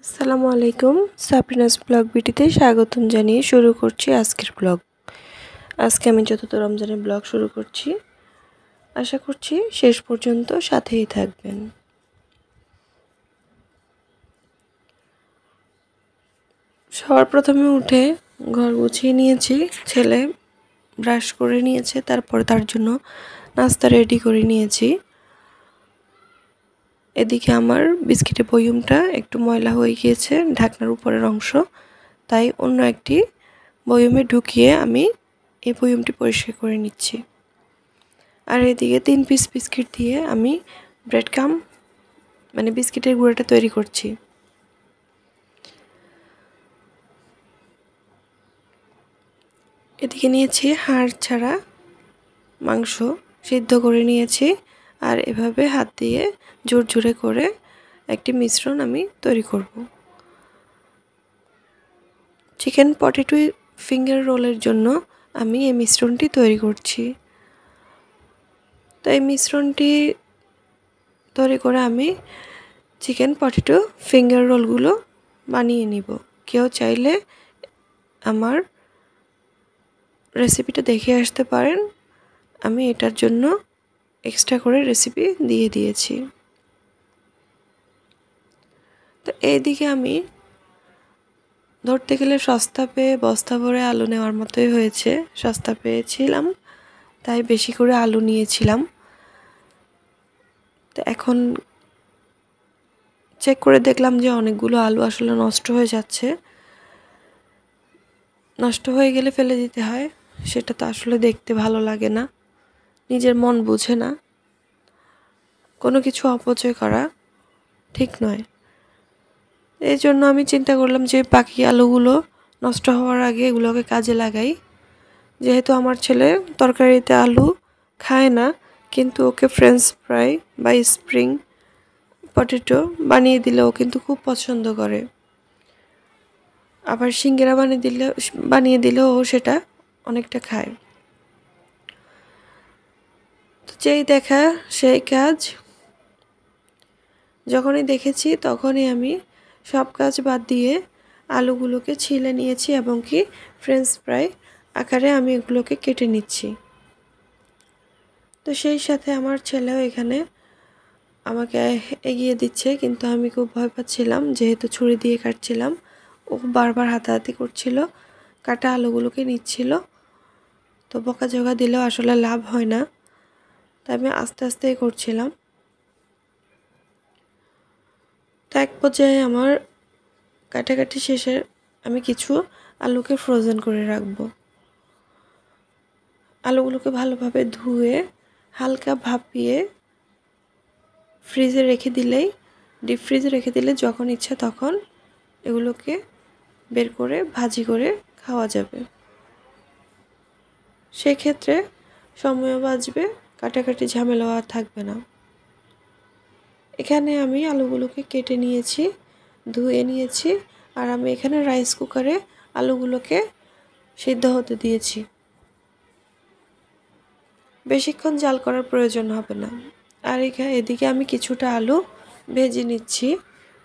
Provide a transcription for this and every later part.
আসসালামু আলাইকুম। Sabrina's blog বিটিতে স্বাগতম জানিয়ে শুরু করছি আজকের ব্লগ। আজকে আমি চতুর্থ রমজানের ব্লগ শুরু করছি। আশা করছি শেষ পর্যন্ত সাথেই থাকবেন। সবার প্রথমে উঠে ঘর গুছিয়ে নিয়েছি। ছেলে ব্রাশ করে নিয়েছে, তারপরে তার জন্য নাস্তা রেডি করে নিয়েছি। এদিকে আমার বিস্কিটের বয়মটা একটু ময়লা হয়ে গিয়েছে, ঢাকনার উপরের অংশ, তাই অন্য একটি বয়মে ঢুকিয়ে আমি এই বয়মটি পরিষ্কার করে নিচ্ছি। আর এদিকে 3 পিস বিস্কিট দিয়ে আমি ব্রেড ক্রাম্ব মানে বিস্কিটের গুঁড়োটা তৈরি করছি। এদিকে নিয়েছি হাড় ছাড়া মাংস, সিদ্ধ করে নিয়েছি। আর এভাবে হাত দিয়ে জোরে করে একটি মিশ্রণ আমি তৈরি করব। চিকেন পটেটো ফিঙ্গার রোলের জন্য আমি এই মিশ্রণটি তৈরি করছি। তো এই মিশ্রণটি তৈরি করে আমি চিকেন পটেটো ফিঙ্গার রোলগুলো বানিয়ে নিব। কেউ চাইলে আমার রেসিপিটা দেখে আসতে পারেন, আমি এটার জন্য এক্সট্রা করে রেসিপি দিয়ে দিয়েছি। তো এইদিকে আমি ধরতে গেলে সস্তা পেয়ে বস্তা ভরে আলু নেওয়ার মতোই হয়েছে। সস্তা পেয়েছিলাম তাই বেশি করে আলু নিয়েছিলাম। তো এখন চেক করে দেখলাম যে অনেকগুলো আলু আসলে নষ্ট হয়ে যাচ্ছে। নষ্ট হয়ে গেলে ফেলে দিতে হয়, সেটা তো আসলে দেখতে ভালো লাগে না, নিজের মন বুঝে না। কোনো কিছু অপচয় করা ঠিক নয়। এই জন্য আমি চিন্তা করলাম যে বাকি আলুগুলো নষ্ট হওয়ার আগে এগুলোকে কাজে লাগাই। যেহেতু আমার ছেলে তরকারিতে আলু খায় না, কিন্তু ওকে ফ্রেঞ্চ ফ্রাই বা স্প্রিং পটেটো বানিয়ে দিলে ও কিন্তু খুব পছন্দ করে। আবার সিঙ্গারা বানিয়ে দিলেও ও সেটা অনেকটা খায়। তো যেই দেখা সেই কাজ, যখনই দেখেছি তখনই আমি সব কাজ বাদ দিয়ে আলুগুলোকে ছিলে নিয়েছি এবং কি ফ্রেঞ্চ ফ্রাই আকারে আমি এগুলোকে কেটে নিচ্ছি। তো সেই সাথে আমার ছেলেও এখানে আমাকে এগিয়ে দিচ্ছে, কিন্তু আমি খুব ভয় পাচ্ছিলাম যেহেতু ছুরি দিয়ে কাটছিলাম। ও বারবার হাতাহাতি করছিল, কাটা আলুগুলোকে নিচ্ছিল। তো বকাঝকা দিলেও আসলে লাভ হয় না, তাই আমি আস্তে আস্তেই করছিলাম। তো এক পর্যায়ে আমার কাটাকাটি শেষে আমি কিছু আলুকে ফ্রোজেন করে রাখবো। আলুগুলোকে ভালোভাবে ধুয়ে হালকা ভাপিয়ে ফ্রিজে রেখে দিলেই, ডিপ ফ্রিজে রেখে দিলে যখন ইচ্ছা তখন এগুলোকে বের করে ভাজি করে খাওয়া যাবে। সেক্ষেত্রে সময়ও বাঁচবে, কাটাকাটি ঝামেলাও আর থাকবে না। এখানে আমি আলুগুলোকে কেটে নিয়েছি, ধুয়ে নিয়েছি। আর আমি এখানে রাইস কুকারে আলুগুলোকে সিদ্ধ হতে দিয়েছি। বেশিক্ষণ জাল করার প্রয়োজন হবে না। আর এদিকে আমি কিছুটা আলু ভেজে নিচ্ছি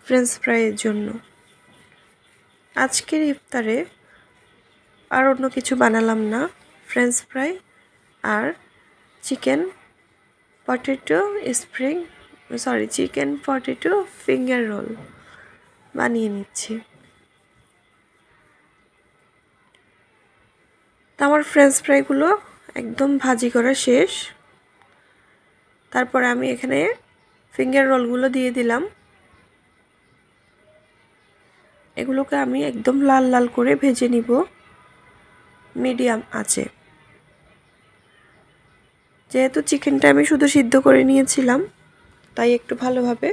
ফ্রেঞ্চ ফ্রাইয়ের জন্য। আজকের ইফতারে আর অন্য কিছু বানালাম না, ফ্রেঞ্চ ফ্রাই আর চিকেন পটেটো ফিঙ্গার রোল বানিয়ে নিচ্ছি। তো আমার ফ্রেঞ্চ ফ্রাইগুলো একদম ভাজি করা শেষ। তারপরে আমি এখানে ফিঙ্গার রোলগুলো দিয়ে দিলাম। এগুলোকে আমি একদম লাল লাল করে ভেজে নিব মিডিয়াম আঁচে। যেহেতু চিকেনটা আমি শুধু সিদ্ধ করে নিয়েছিলাম, তাই একটু ভালোভাবে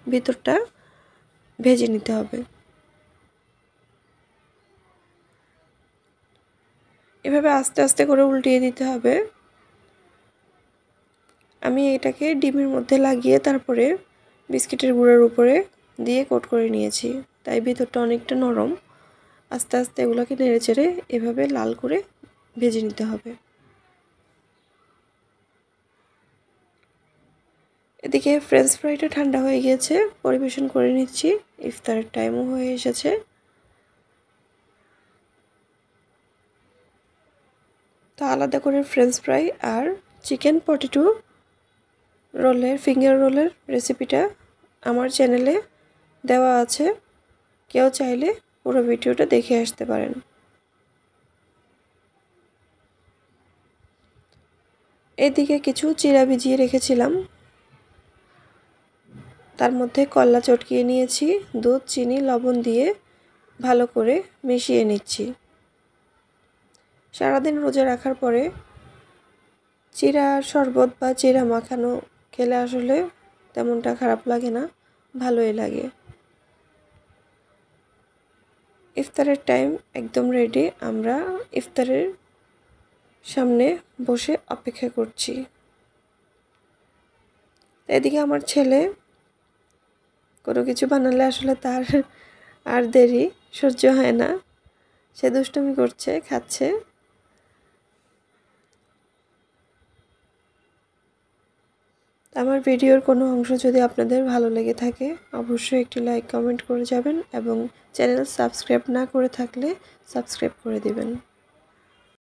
ভিতরটা ভেজে নিতে হবে। এভাবে আস্তে আস্তে করে উল্টিয়ে দিতে হবে। আমি এটাকে ডিমের মধ্যে লাগিয়ে তারপরে বিস্কিটের গুঁড়োর উপরে দিয়ে কোট করে নিয়েছি, তাই ভিতরটা অনেকটা নরম। আস্তে আস্তে এগুলোকে নেড়ে চেড়ে এভাবে লাল করে ভেজে নিতে হবে। এদিকে ফ্রেঞ্চ ফ্রাইটা ঠান্ডা হয়ে গিয়েছে, পরিবেশন করে নিচ্ছি। ইফতারের টাইমও হয়ে এসেছে। তো আলাদা করে ফ্রেঞ্চ ফ্রাই আর চিকেন পটেটো ফিঙ্গার রোলের রেসিপিটা আমার চ্যানেলে দেওয়া আছে, কেউ চাইলে পুরো ভিডিওটা দেখে আসতে পারেন। এদিকে কিছু চিড়া ভিজিয়ে রেখেছিলাম, তার মধ্যে কলা চটকিয়ে নিয়েছি, দুধ, চিনি, লবণ দিয়ে ভালো করে মিশিয়ে নিচ্ছি। সারাদিন রোজা রাখার পরে চিড়ার শরবত বা চিড়া মাখানো খেলে আসলে তেমনটা খারাপ লাগে না, ভালোই লাগে। ইফতারের টাইম একদম রেডি, আমরা ইফতারের সামনে বসে অপেক্ষা করছি। এদিকে আমার ছেলে কোনো কিছু বানালে আসলে তার আর দেরি সহ্য হয় না, সে দুষ্টুমি করছে, খাচ্ছে। আমার ভিডিওর কোনো অংশ যদি আপনাদের ভালো লেগে থাকে অবশ্যই একটি লাইক কমেন্ট করে যাবেন এবং চ্যানেল সাবস্ক্রাইব না করে থাকলে সাবস্ক্রাইব করে দিবেন।